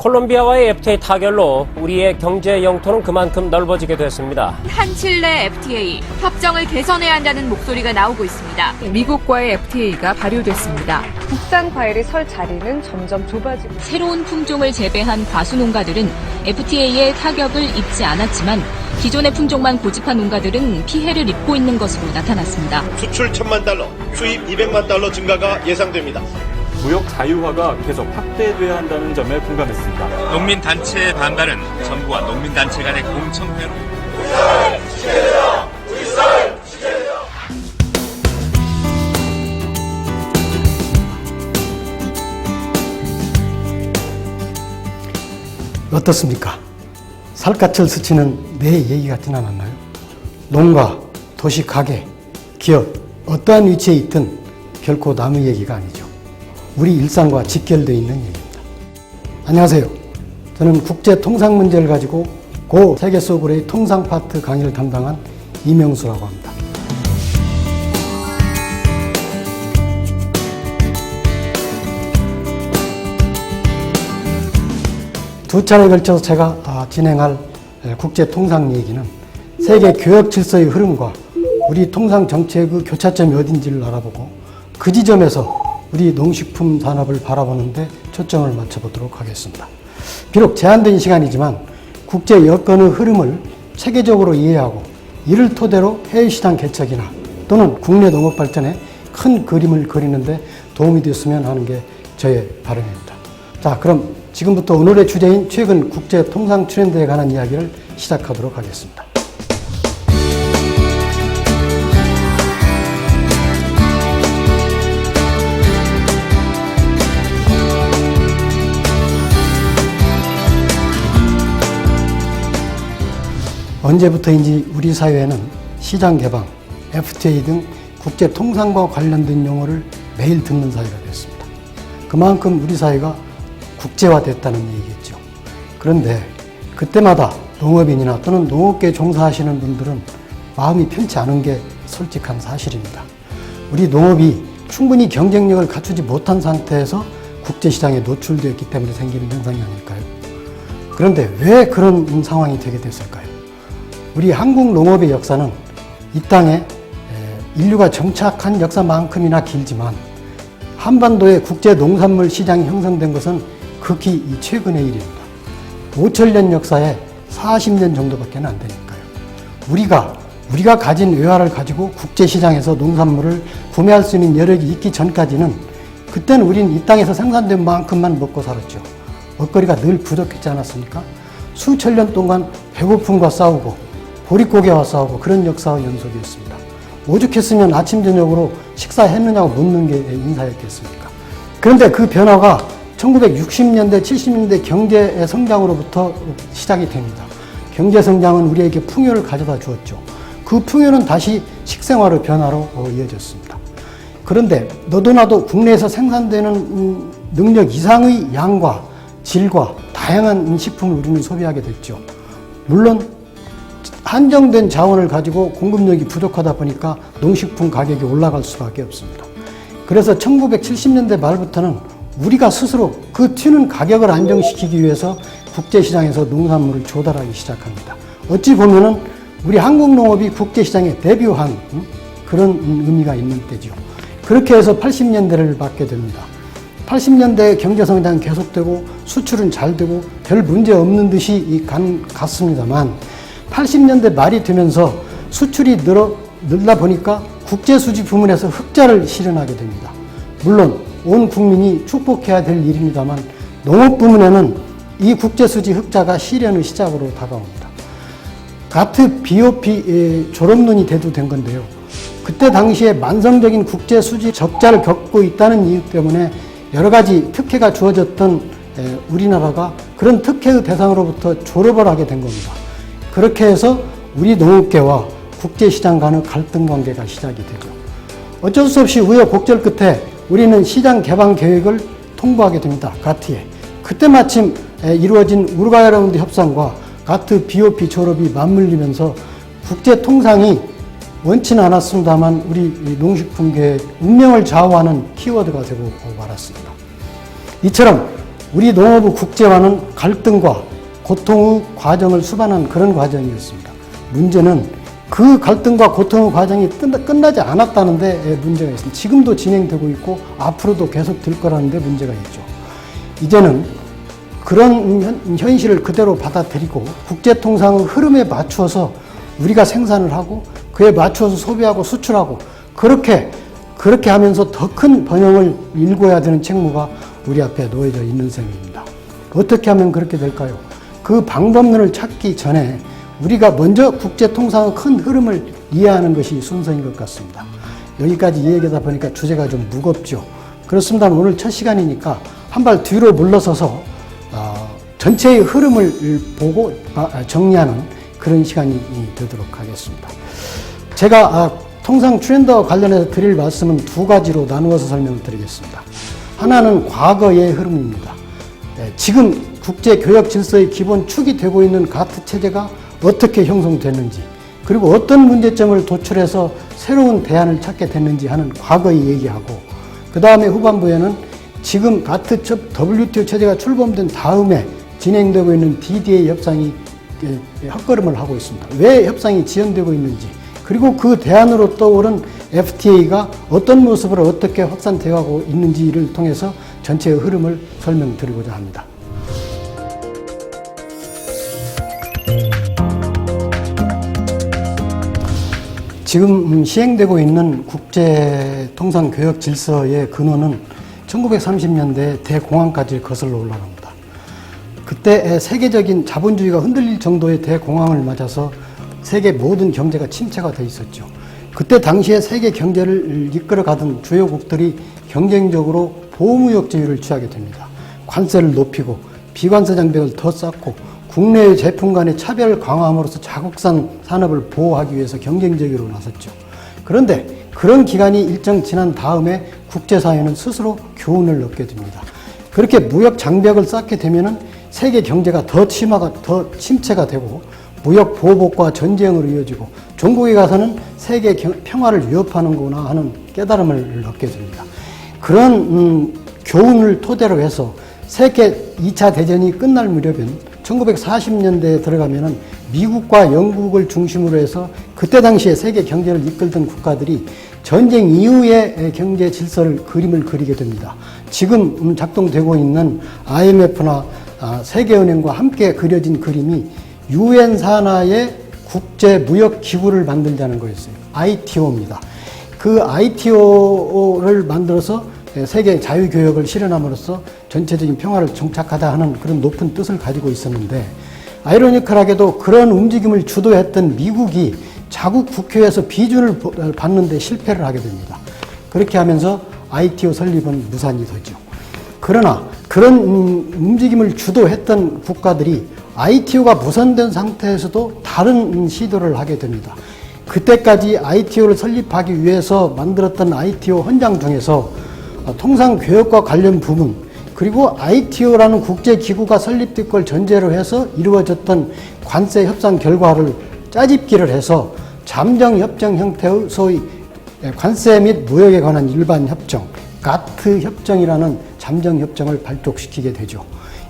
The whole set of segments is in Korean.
콜롬비아와의 FTA 타결로 우리의 경제 영토는 그만큼 넓어지게 됐습니다. 한칠 내 FTA, 협정을 개선해야 한다는 목소리가 나오고 있습니다. 미국과의 FTA가 발효됐습니다. 국산 과일이 설 자리는 점점 좁아지고 새로운 품종을 재배한 과수 농가들은 FTA의 타격을 입지 않았지만 기존의 품종만 고집한 농가들은 피해를 입고 있는 것으로 나타났습니다. 수출 1,000만 달러, 수입 200만 달러 증가가 예상됩니다. 무역 자유화가 계속 확대돼야 한다는 점에 공감했습니다. 농민단체의 반발은 정부와 농민단체 간의 공청회로 어떻습니까? 살갗을 스치는 내 얘기 같진 않았나요? 농가, 도시, 가게, 기업 어떠한 위치에 있든 결코 남의 얘기가 아니죠. 우리 일상과 직결되어 있는 얘기입니다. 안녕하세요. 저는 국제 통상 문제를 가지고 고 세계 소그레의 통상 파트 강의를 담당한 이명수라고 합니다. 두 차례에 걸쳐서 제가 진행할 국제 통상 얘기는 세계 교역 질서의 흐름과 우리 통상 정책의 교차점이 어딘지를 알아보고 그 지점에서 우리 농식품 산업을 바라보는데 초점을 맞춰보도록 하겠습니다. 비록 제한된 시간이지만 국제 여건의 흐름을 체계적으로 이해하고 이를 토대로 해외시장 개척이나 또는 국내 농업 발전에 큰 그림을 그리는데 도움이 됐으면 하는 게 저의 바람입니다. 자, 그럼 지금부터 오늘의 주제인 최근 국제 통상 트렌드에 관한 이야기를 시작하도록 하겠습니다. 언제부터인지 우리 사회에는 시장 개방, FTA 등 국제 통상과 관련된 용어를 매일 듣는 사회가 됐습니다. 그만큼 우리 사회가 국제화됐다는 얘기겠죠. 그런데 그때마다 농업인이나 또는 농업계에 종사하시는 분들은 마음이 편치 않은 게 솔직한 사실입니다. 우리 농업이 충분히 경쟁력을 갖추지 못한 상태에서 국제시장에 노출되었기 때문에 생기는 현상이 아닐까요? 그런데 왜 그런 상황이 되게 됐을까요? 우리 한국 농업의 역사는 이 땅에 인류가 정착한 역사만큼이나 길지만 한반도의 국제 농산물 시장이 형성된 것은 극히 최근의 일입니다. 5,000년 역사에 40년 정도밖에 안 되니까요. 우리가 가진 외화를 가지고 국제시장에서 농산물을 구매할 수 있는 여력이 있기 전까지는 그때는 우린 이 땅에서 생산된 만큼만 먹고 살았죠. 먹거리가 늘 부족했지 않았습니까? 수천 년 동안 배고픔과 싸우고 보릿고개와 싸우고 그런 역사의 연속이었습니다. 오죽했으면 아침 저녁으로 식사했느냐고 묻는 게 인사였겠습니까? 그런데 그 변화가 1960년대, 70년대 경제의 성장으로부터 시작이 됩니다. 경제 성장은 우리에게 풍요를 가져다 주었죠. 그 풍요는 다시 식생활의 변화로 이어졌습니다. 그런데 너도 나도 국내에서 생산되는 능력 이상의 양과 질과 다양한 식품을 우리는 소비하게 됐죠. 물론 한정된 자원을 가지고 공급력이 부족하다 보니까 농식품 가격이 올라갈 수밖에 없습니다. 그래서 1970년대 말부터는 우리가 스스로 그 튀는 가격을 안정시키기 위해서 국제시장에서 농산물을 조달하기 시작합니다. 어찌 보면은 우리 한국 농업이 국제시장에 데뷔한 그런 의미가 있는 때죠. 그렇게 해서 80년대를 맞게 됩니다. 80년대 경제성장은 계속되고 수출은 잘 되고 별 문제 없는 듯이 갔습니다만 80년대 말이 되면서 수출이 늘다 보니까 국제수지 부문에서 흑자를 실현하게 됩니다. 물론 온 국민이 축복해야 될 일입니다만 농업 부문에는 이 국제수지 흑자가 실현의 시작으로 다가옵니다. 가트 BOP 졸업론이 대두된 건데요. 그때 당시에 만성적인 국제수지 적자를 겪고 있다는 이유 때문에 여러 가지 특혜가 주어졌던 우리나라가 그런 특혜의 대상으로부터 졸업을 하게 된 겁니다. 그렇게 해서 우리 농업계와 국제시장 간의 갈등 관계가 시작이 되죠. 어쩔 수 없이 우여곡절 끝에 우리는 시장 개방 계획을 통보하게 됩니다. 가트에. 그때 마침 이루어진 우루과이 라운드 협상과 가트 BOP 졸업이 맞물리면서 국제 통상이 원치는 않았습니다만 우리 농식품계의 운명을 좌우하는 키워드가 되고 말았습니다. 이처럼 우리 농업의 국제화는 갈등과 고통의 과정을 수반한 그런 과정이었습니다. 문제는 그 갈등과 고통의 과정이 끝나지 않았다는 데 문제가 있습니다. 지금도 진행되고 있고 앞으로도 계속 될 거라는 데 문제가 있죠. 이제는 그런 현실을 그대로 받아들이고 국제통상의 흐름에 맞추어서 우리가 생산을 하고 그에 맞추어서 소비하고 수출하고 그렇게 하면서 더 큰 번영을 일궈야 되는 책무가 우리 앞에 놓여져 있는 셈입니다. 어떻게 하면 그렇게 될까요? 그 방법론을 찾기 전에 우리가 먼저 국제통상의 큰 흐름을 이해하는 것이 순서인 것 같습니다. 여기까지 이야기하다 보니까 주제가 좀 무겁죠. 그렇습니다. 오늘 첫 시간이니까 한 발 뒤로 물러서서 전체의 흐름을 보고 정리하는 그런 시간이 되도록 하겠습니다. 제가 통상 트렌드와 관련해서 드릴 말씀은 두 가지로 나누어서 설명을 드리겠습니다. 하나는 과거의 흐름입니다. 지금 국제교역 질서의 기본 축이 되고 있는 가트 체제가 어떻게 형성됐는지 그리고 어떤 문제점을 도출해서 새로운 대안을 찾게 됐는지 하는 과거의 얘기하고 그 다음에 후반부에는 지금 가트 WTO 체제가 출범된 다음에 진행되고 있는 DDA 협상이 헛걸음을 하고 있습니다. 왜 협상이 지연되고 있는지 그리고 그 대안으로 떠오른 FTA가 어떤 모습으로 어떻게 확산되어 있는지를 통해서 전체의 흐름을 설명드리고자 합니다. 지금 시행되고 있는 국제통상교역 질서의 근원은 1930년대 대공황까지 거슬러 올라갑니다. 그때 세계적인 자본주의가 흔들릴 정도의 대공황을 맞아서 세계 모든 경제가 침체가 돼 있었죠. 그때 당시에 세계 경제를 이끌어가던 주요국들이 경쟁적으로 보호무역주의를 취하게 됩니다. 관세를 높이고 비관세 장벽을 더 쌓고 국내의 제품 간의 차별 강화함으로써 자국산 산업을 보호하기 위해서 경쟁적으로 나섰죠. 그런데 그런 기간이 일정 지난 다음에 국제사회는 스스로 교훈을 얻게 됩니다. 그렇게 무역 장벽을 쌓게 되면은 세계 경제가 더 침체가 되고 무역 보복과 전쟁으로 이어지고 종국에 가서는 세계 평화를 위협하는구나 하는 깨달음을 얻게 됩니다. 그런 교훈을 토대로 해서 세계 2차 대전이 끝날 무렵엔 1940년대에 들어가면은 미국과 영국을 중심으로 해서 그때 당시에 세계 경제를 이끌던 국가들이 전쟁 이후의 경제 질서를 그림을 그리게 됩니다. 지금 작동되고 있는 IMF나 세계은행과 함께 그려진 그림이 UN 산하의 국제무역기구를 만들자는 거였어요. ITO입니다. 그 ITO를 만들어서 세계 자유교역을 실현함으로써 전체적인 평화를 정착하다 하는 그런 높은 뜻을 가지고 있었는데 아이러니컬하게도 그런 움직임을 주도했던 미국이 자국 국회에서 비준을 받는데 실패를 하게 됩니다. 그렇게 하면서 ITO 설립은 무산이 되죠. 그러나 그런 움직임을 주도했던 국가들이 ITO가 무산된 상태에서도 다른 시도를 하게 됩니다. 그때까지 ITO를 설립하기 위해서 만들었던 ITO 헌장 중에서 통상교역과 관련 부분 그리고 ITO라는 국제기구가 설립될 걸 전제로 해서 이루어졌던 관세 협상 결과를 짜집기를 해서 잠정협정 형태의 소위 관세 및 무역에 관한 일반 협정, 가트 협정이라는 잠정협정을 발족시키게 되죠.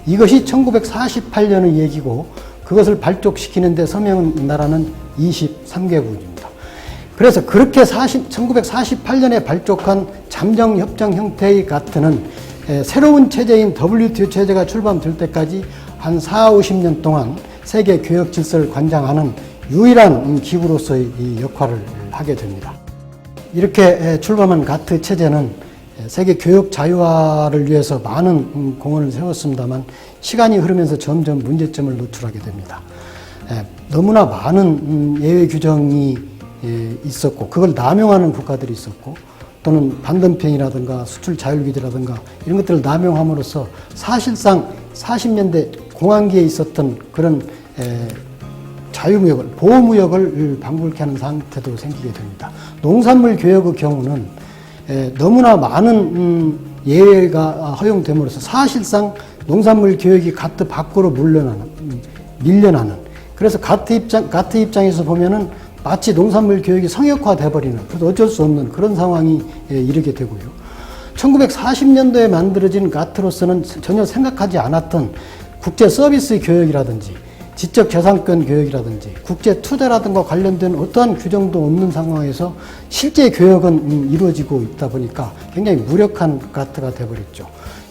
이것이 1948년의 얘기고 그것을 발족시키는 데 서명한 나라는 23개국입니다. 그래서 그렇게 1948년에 발족한 잠정협정 형태의 가트는 새로운 체제인 WTO 체제가 출범될 때까지 한 40-50년 동안 세계 교역 질서를 관장하는 유일한 기구로서의 역할을 하게 됩니다. 이렇게 출범한 가트 체제는 세계 교역 자유화를 위해서 많은 공헌을 세웠습니다만 시간이 흐르면서 점점 문제점을 노출하게 됩니다. 너무나 많은 예외 규정이 있었고 그걸 남용하는 국가들이 있었고 또는 반덤핑이라든가 수출 자율 규제라든가 이런 것들을 남용함으로써 사실상 40년대 공황기에 있었던 그런 자유무역을 보호무역을 방불케 하는 상태도 생기게 됩니다. 농산물 교역의 경우는 너무나 많은 예외가 허용됨으로써 사실상 농산물 교역이 가트 밖으로 밀려나는 그래서 가트 입장에서 보면은 마치 농산물 교역이 성역화돼 버리는 그래도 어쩔 수 없는 그런 상황이 이르게 되고요. 1940년도에 만들어진 가트로서는 전혀 생각하지 않았던 국제 서비스 교역이라든지 지적재산권 교역이라든지 국제 투자라든가 관련된 어떠한 규정도 없는 상황에서 실제 교역은 이루어지고 있다 보니까 굉장히 무력한 가트가 되어버렸죠.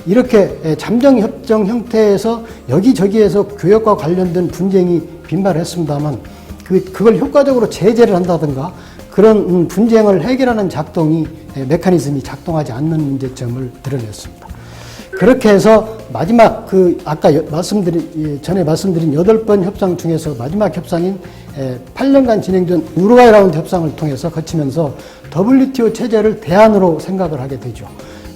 이렇게 잠정협정 형태에서 여기저기에서 교역과 관련된 분쟁이 빈발했습니다만 그걸 효과적으로 제재를 한다든가 그런 분쟁을 해결하는 메커니즘이 작동하지 않는 문제점을 드러냈습니다. 그렇게 해서 마지막 아까 전에 말씀드린 8번 협상 중에서 마지막 협상인 8년간 진행된 우루과이 라운드 협상을 통해서 거치면서 WTO 체제를 대안으로 생각을 하게 되죠.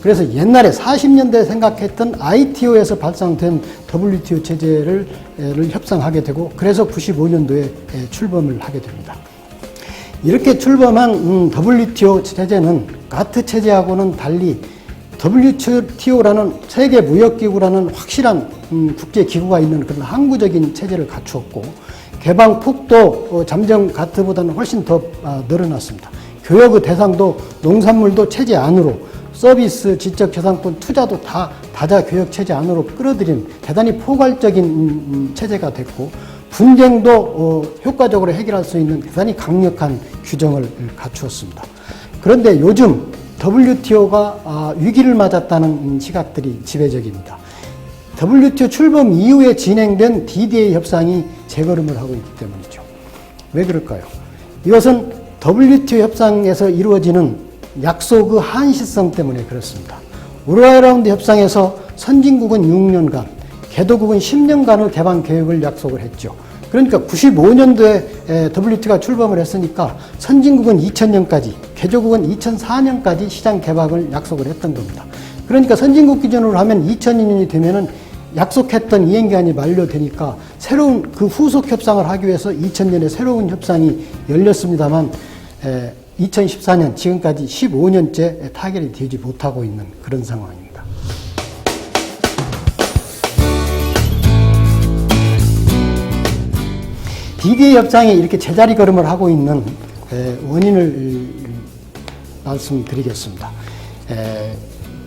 그래서 옛날에 40년대에 생각했던 ITO에서 발상된 WTO 체제를 협상하게 되고 그래서 95년도에 출범을 하게 됩니다. 이렇게 출범한 WTO 체제는 가트 체제하고는 달리 WTO라는 세계무역기구라는 확실한 국제기구가 있는 그런 항구적인 체제를 갖추었고 개방 폭도 잠정 가트보다는 훨씬 더 늘어났습니다. 교역의 대상도 농산물도 체제 안으로 서비스, 지적재산권, 투자도 다 다자교역 체제 안으로 끌어들인 대단히 포괄적인 체제가 됐고 분쟁도 효과적으로 해결할 수 있는 대단히 강력한 규정을 갖추었습니다. 그런데 요즘 WTO가 위기를 맞았다는 시각들이 지배적입니다. WTO 출범 이후에 진행된 DDA 협상이 재걸음을 하고 있기 때문이죠. 왜 그럴까요? 이것은 WTO 협상에서 이루어지는 약속의 한시성 때문에 그렇습니다. 우루과이 라운드 협상에서 선진국은 6년간, 개도국은 10년간의 개방 계획을 약속을 했죠. 그러니까 95년도에 WTO가 출범을 했으니까 선진국은 2000년까지, 개조국은 2004년까지 시장 개방을 약속을 했던 겁니다. 그러니까 선진국 기준으로 하면 2002년이 되면은 약속했던 이행기한이 만료되니까 새로운 그 후속 협상을 하기 위해서 2000년에 새로운 협상이 열렸습니다만 2014년 지금까지 15년째 타결이 되지 못하고 있는 그런 상황입니다. DDA 협상이 이렇게 제자리 걸음을 하고 있는 원인을 말씀드리겠습니다.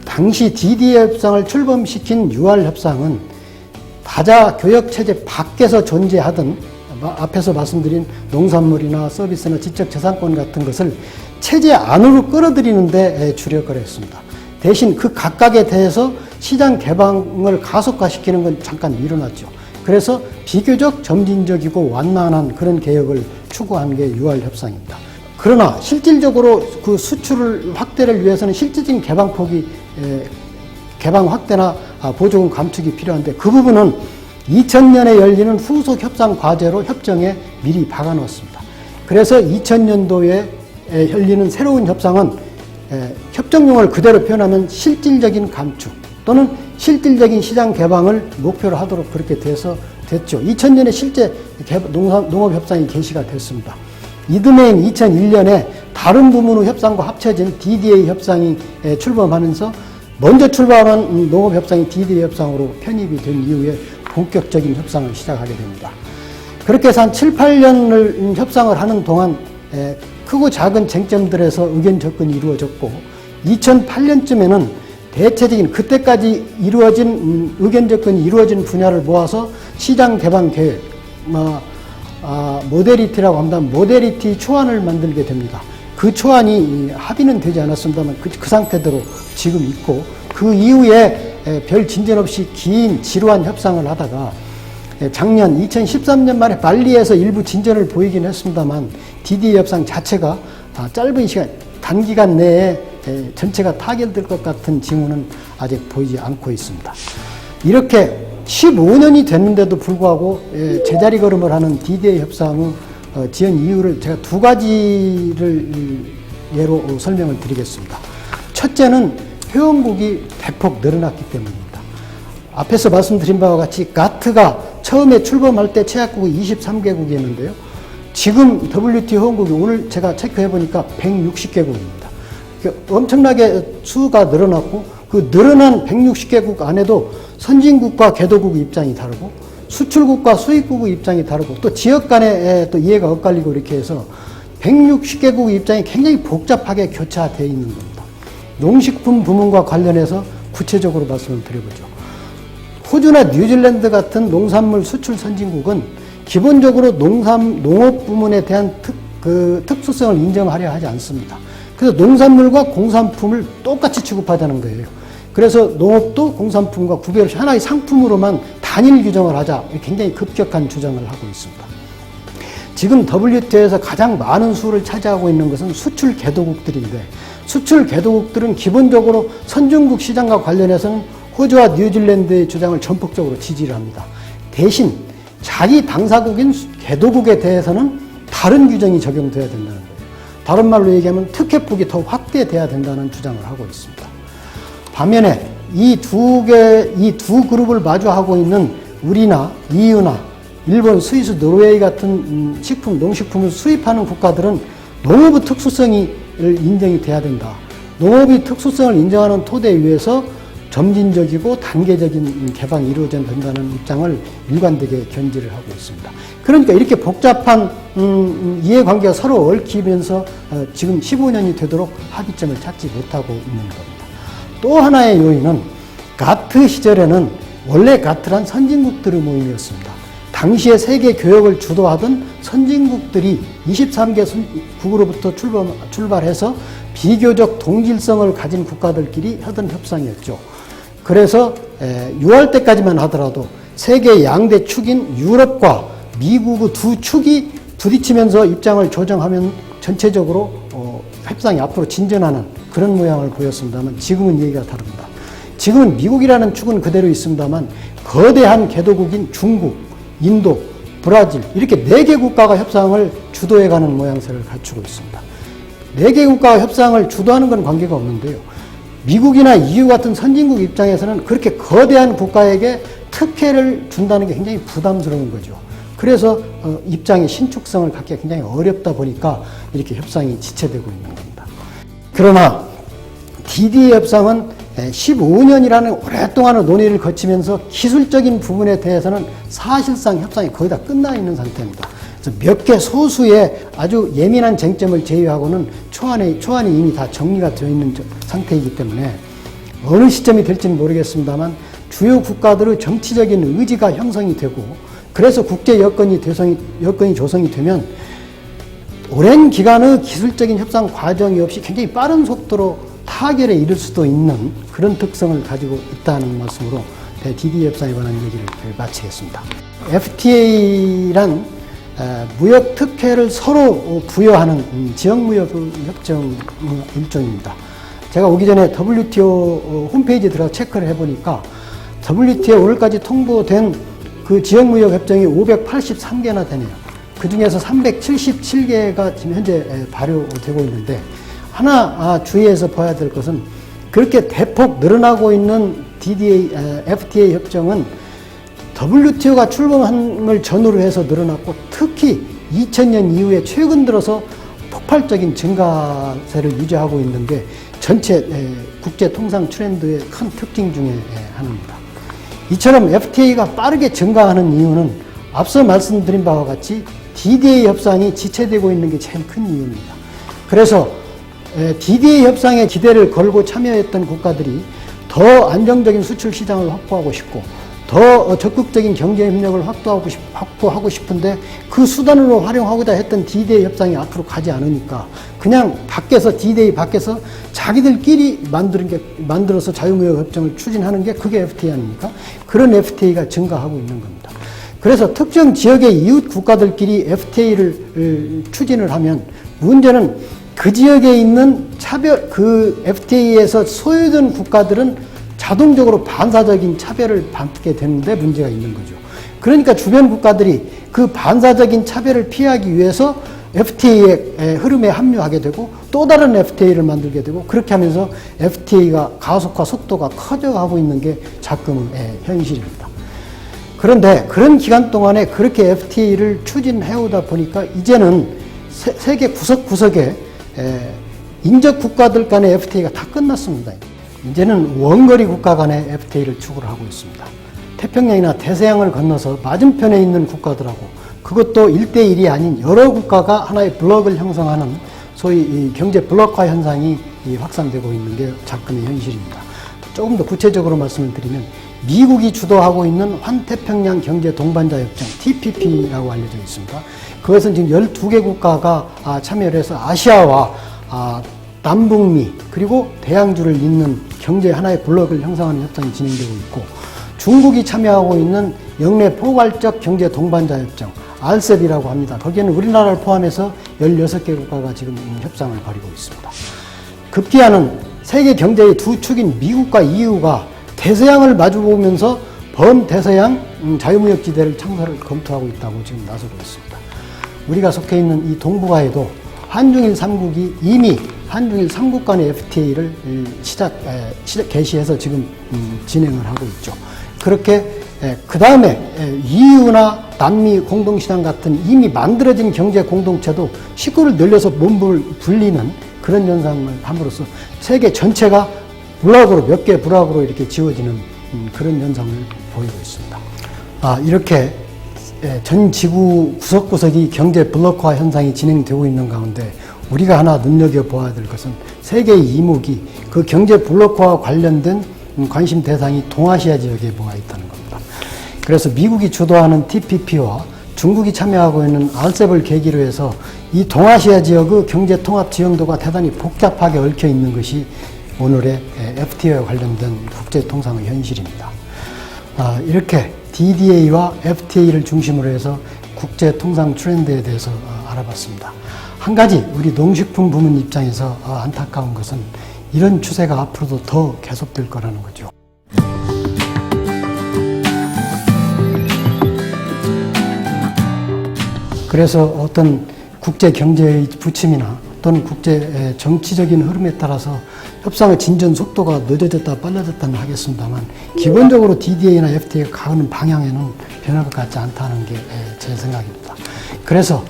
당시 DDA 협상을 출범시킨 UR 협상은 다자 교역 체제 밖에서 존재하던 앞에서 말씀드린 농산물이나 서비스나 지적재산권 같은 것을 체제 안으로 끌어들이는 데 주력을 했습니다. 대신 그 각각에 대해서 시장 개방을 가속화시키는 건 잠깐 미뤄놨죠. 그래서 비교적 점진적이고 완만한 그런 개혁을 추구한 게 UR 협상입니다. 그러나 실질적으로 그 수출 확대를 위해서는 실질적인 개방 확대나 보조금 감축이 필요한데 그 부분은 2000년에 열리는 후속 협상 과제로 협정에 미리 박아놓았습니다. 그래서 2000년도에 열리는 새로운 협상은 협정용어를 그대로 표현하면 실질적인 감축 또는 실질적인 시장 개방을 목표로 하도록 그렇게 됐죠. 2000년에 실제 농업협상이 개시가 됐습니다. 이듬해인 2001년에 다른 부문의 협상과 합쳐진 DDA 협상이 출범하면서 먼저 출범한 농업협상이 DDA 협상으로 편입이 된 이후에 본격적인 협상을 시작하게 됩니다. 그렇게 해서 한 7, 8년을 협상을 하는 동안 크고 작은 쟁점들에서 의견 접근이 이루어졌고 2008년쯤에는 대체적인 그때까지 이루어진 의견 접근이 이루어진 분야를 모아서 시장 개방 계획, 모델리티라고 합니다. 모델리티 초안을 만들게 됩니다. 그 초안이 합의는 되지 않았습니다만 그 상태대로 지금 있고 그 이후에 별 진전 없이 긴 지루한 협상을 하다가 작년 2013년 말에 발리에서 일부 진전을 보이긴 했습니다만 DDA 협상 자체가 짧은 시간, 단기간 내에 전체가 타결될 것 같은 징후는 아직 보이지 않고 있습니다. 이렇게 15년이 됐는데도 불구하고 제자리 걸음을 하는 DDA 협상의 지연 이유를 제가 두 가지를 예로 설명을 드리겠습니다. 첫째는 회원국이 대폭 늘어났기 때문입니다. 앞에서 말씀드린 바와 같이 가트가 처음에 출범할 때 최약국이 23개국이었는데요. 지금 WTO 회원국이 오늘 제가 체크해 보니까 160개국입니다. 엄청나게 수가 늘어났고 그 늘어난 160개국 안에도 선진국과 개도국의 입장이 다르고 수출국과 수입국의 입장이 다르고 또 지역 간에 또 이해가 엇갈리고 이렇게 해서 160개국의 입장이 굉장히 복잡하게 교차되어 있는 겁니다. 농식품 부문과 관련해서 구체적으로 말씀을 드려보죠. 호주나 뉴질랜드 같은 농산물 수출 선진국은 기본적으로 농업 부문에 대한 특수성을 인정하려 하지 않습니다. 그래서 농산물과 공산품을 똑같이 취급하자는 거예요. 그래서 농업도 공산품과 구별없이 하나의 상품으로만 단일 규정을 하자, 굉장히 급격한 주장을 하고 있습니다. 지금 WTO에서 가장 많은 수를 차지하고 있는 것은 수출 개도국들인데, 수출 개도국들은 기본적으로 선진국 시장과 관련해서는 호주와 뉴질랜드의 주장을 전폭적으로 지지를 합니다. 대신 자기 당사국인 개도국에 대해서는 다른 규정이 적용돼야 된다는 거예요. 다른 말로 얘기하면 특혜폭이 더 확대돼야 된다는 주장을 하고 있습니다. 반면에 이 두 그룹을 마주하고 있는 우리나 EU나 일본, 스위스, 노르웨이 같은 농식품을 수입하는 국가들은 농업의 특수성이 인정이 돼야 된다. 농업의 특수성을 인정하는 토대 위에서 점진적이고 단계적인 개방이 이루어져야 된다는 입장을 일관되게 견지를 하고 있습니다. 그러니까 이렇게 복잡한 이해관계가 서로 얽히면서 지금 15년이 되도록 합의점을 찾지 못하고 있는 겁니다. 또 하나의 요인은 가트 시절에는 원래 가트란 선진국들의 모임이었습니다. 당시에 세계 교역을 주도하던 선진국들이 23개 국으로부터 출발해서 비교적 동질성을 가진 국가들끼리 하던 협상이었죠. 그래서 6월 때까지만 하더라도 세계 양대 축인 유럽과 미국의 두 축이 부딪히면서 입장을 조정하면 전체적으로 협상이 앞으로 진전하는 그런 모양을 보였습니다만, 지금은 얘기가 다릅니다. 지금은 미국이라는 축은 그대로 있습니다만 거대한 개도국인 중국, 인도, 브라질 이렇게 4개 국가가 협상을 주도해가는 모양새를 갖추고 있습니다. 4개 국가가 협상을 주도하는 건 관계가 없는데요. 미국이나 EU 같은 선진국 입장에서는 그렇게 거대한 국가에게 특혜를 준다는 게 굉장히 부담스러운 거죠. 그래서 입장의 신축성을 갖기가 굉장히 어렵다 보니까 이렇게 협상이 지체되고 있는 겁니다. 그러나 DDA 협상은 15년이라는 오랫동안의 논의를 거치면서 기술적인 부분에 대해서는 사실상 협상이 거의 다 끝나 있는 상태입니다. 그래서 몇 개 소수의 아주 예민한 쟁점을 제외하고는 초안이 이미 다 정리가 되어 있는 상태이기 때문에 어느 시점이 될지는 모르겠습니다만 주요 국가들의 정치적인 의지가 형성이 되고, 그래서 국제 여건이 조성이 되면 오랜 기간의 기술적인 협상 과정이 없이 굉장히 빠른 속도로 타결에 이를 수도 있는 그런 특성을 가지고 있다는 말씀으로 DDA 협상에 관한 얘기를 마치겠습니다. FTA란 무역 특혜를 서로 부여하는 지역무역 협정 일종입니다. 제가 오기 전에 WTO 홈페이지에 들어가 체크를 해보니까 WTO 오늘까지 통보된 그 지역무역 협정이 583개나 되네요. 그 중에서 377개가 지금 현재 발효되고 있는데, 하나 주의해서 봐야 될 것은 그렇게 대폭 늘어나고 있는 FTA 협정은 WTO가 출범함을 전후로 해서 늘어났고, 특히 2000년 이후에 최근 들어서 폭발적인 증가세를 유지하고 있는 게 전체 국제 통상 트렌드의 큰 특징 중에 하나입니다. 이처럼 FTA가 빠르게 증가하는 이유는 앞서 말씀드린 바와 같이 DDA 협상이 지체되고 있는 게 제일 큰 이유입니다. 그래서 DDA 협상에 기대를 걸고 참여했던 국가들이 더 안정적인 수출 시장을 확보하고 싶고 더 적극적인 경제 협력을 확보하고 싶은데 그 수단으로 활용하고자 했던 DDA 협상이 앞으로 가지 않으니까 그냥 DDA 밖에서 자기들끼리 만들어서 자유무역 협정을 추진하는 게 그게 FTA 아닙니까? 그런 FTA가 증가하고 있는 겁니다. 그래서 특정 지역의 이웃 국가들끼리 FTA를 추진을 하면 문제는 그 지역에 있는 그 FTA에서 소유된 국가들은 자동적으로 반사적인 차별을 받게 되는데 문제가 있는 거죠. 그러니까 주변 국가들이 그 반사적인 차별을 피하기 위해서 FTA의 흐름에 합류하게 되고 또 다른 FTA를 만들게 되고, 그렇게 하면서 FTA가 가속화 속도가 커져가고 있는 게 지금의 현실입니다. 그런데 그런 기간 동안에 그렇게 FTA를 추진해오다 보니까 이제는 세계 구석구석에 인접 국가들 간의 FTA가 다 끝났습니다. 이제는 원거리 국가 간의 FTA를 추구를 하고 있습니다. 태평양이나 대서양을 건너서 맞은편에 있는 국가들하고, 그것도 1대1이 아닌 여러 국가가 하나의 블록을 형성하는 소위 경제 블록화 현상이 확산되고 있는 게 작금의 현실입니다. 조금 더 구체적으로 말씀을 드리면 미국이 주도하고 있는 환태평양 경제 동반자 협정 TPP라고 알려져 있습니다. 그것은 지금 12개 국가가 참여를 해서 아시아와 남북미 그리고 대양주를 잇는 경제 하나의 블록을 형성하는 협상이 진행되고 있고, 중국이 참여하고 있는 영내 포괄적 경제 동반자 협정 RCEP이라고 합니다. 거기에는 우리나라를 포함해서 16개 국가가 지금 협상을 벌이고 있습니다. 급기야는 세계 경제의 두 축인 미국과 EU가 대서양을 마주보면서 범대서양 자유무역지대를 창설을 검토하고 있다고 지금 나서고 있습니다. 우리가 속해 있는 이 동북아에도 한중일 3국이 이미 한중일 3국 간의 FTA를 개시해서 지금 진행을 하고 있죠. 그렇게 그 다음에 EU나 남미 공동시장 같은 이미 만들어진 경제 공동체도 식구를 늘려서 몸을 불리는 그런 현상을 함으로써 세계 전체가 블록으로 몇 개 블록으로 이렇게 지워지는 그런 현상을 보이고 있습니다. 이렇게 전 지구 구석구석이 경제 블록화 현상이 진행되고 있는 가운데 우리가 하나 눈여겨보아야 될 것은 세계의 이목이 그 경제 블록화와 관련된 관심 대상이 동아시아 지역에 모아 있다는 겁니다. 그래서 미국이 주도하는 TPP와 중국이 참여하고 있는 RCEP을 계기로 해서 이 동아시아 지역의 경제 통합 지형도가 대단히 복잡하게 얽혀 있는 것이 오늘의 FTA와 관련된 국제 통상의 현실입니다. 이렇게 DDA와 FTA를 중심으로 해서 국제 통상 트렌드에 대해서 알아봤습니다. 한 가지 우리 농식품 부문 입장에서 안타까운 것은 이런 추세가 앞으로도 더 계속될 거라는 거죠. 그래서 어떤 국제 경제의 부침이나 또는 국제 정치적인 흐름에 따라서 협상의 진전 속도가 늦어졌다 빨라졌다는 하겠습니다만, 기본적으로 DDA나 FTA가 가는 방향에는 변화가 같지 않다는 게 제 생각입니다. 그래서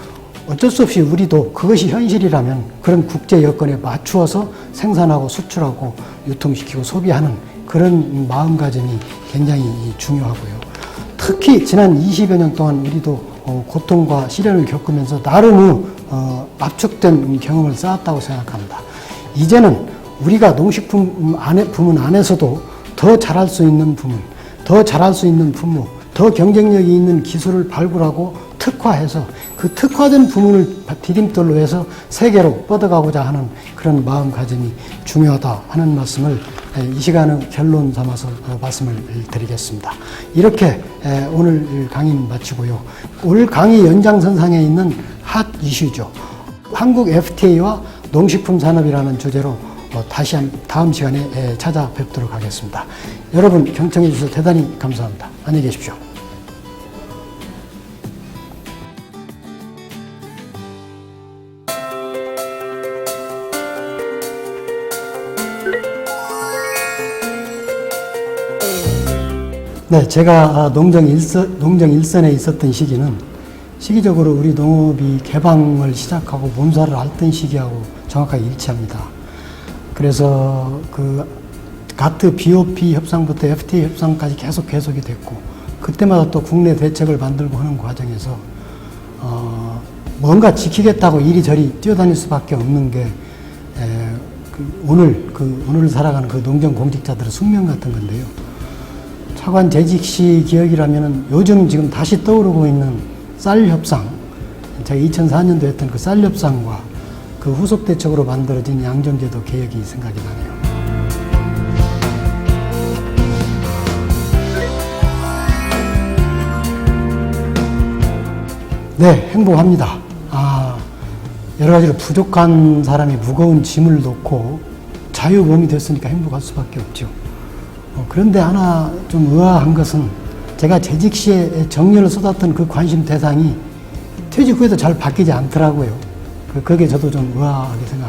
어쩔 수 없이 우리도 그것이 현실이라면 그런 국제 여건에 맞추어서 생산하고 수출하고 유통시키고 소비하는 그런 마음가짐이 굉장히 중요하고요. 특히 지난 20여 년 동안 우리도 고통과 시련을 겪으면서 나름의 압축된 경험을 쌓았다고 생각합니다. 이제는 우리가 농식품 부문 안에서도 더 잘할 수 있는 부문, 더 잘할 수 있는 품목, 더 경쟁력이 있는 기술을 발굴하고 특화해서 그 특화된 부문을 디딤돌로 해서 세계로 뻗어가고자 하는 그런 마음가짐이 중요하다 하는 말씀을 이 시간을 결론 삼아서 말씀을 드리겠습니다. 이렇게 오늘 강의는 마치고요. 올 강의 연장선상에 있는 핫 이슈죠. 한국 FTA와 농식품 산업이라는 주제로 다시 다음 시간에 찾아뵙도록 하겠습니다. 여러분 경청해 주셔서 대단히 감사합니다. 안녕히 계십시오. 네, 제가 농정 일선에 있었던 시기적으로 우리 농업이 개방을 시작하고 몸살을 앓던 시기하고 정확하게 일치합니다. 그래서 그 가트 BOP 협상부터 FTA 협상까지 계속이 됐고, 그때마다 또 국내 대책을 만들고 하는 과정에서 뭔가 지키겠다고 이리저리 뛰어다닐 수밖에 없는 게 오늘 살아가는 그 농정 공직자들의 숙명 같은 건데요. 차관 재직 시 기억이라면은 요즘 지금 다시 떠오르고 있는 쌀 협상, 제가 2004년도 했던 그 쌀 협상과 그 후속 대책으로 만들어진 양정제도 개혁이 생각이 나네요. 네, 행복합니다. 여러 가지로 부족한 사람이 무거운 짐을 놓고 자유몸이 됐으니까 행복할 수밖에 없죠. 그런데 하나 좀 의아한 것은 제가 재직 시에 정열을 쏟았던 그 관심 대상이 퇴직 후에도 잘 바뀌지 않더라고요. 그게 저도 좀 의아하게 생각합니다.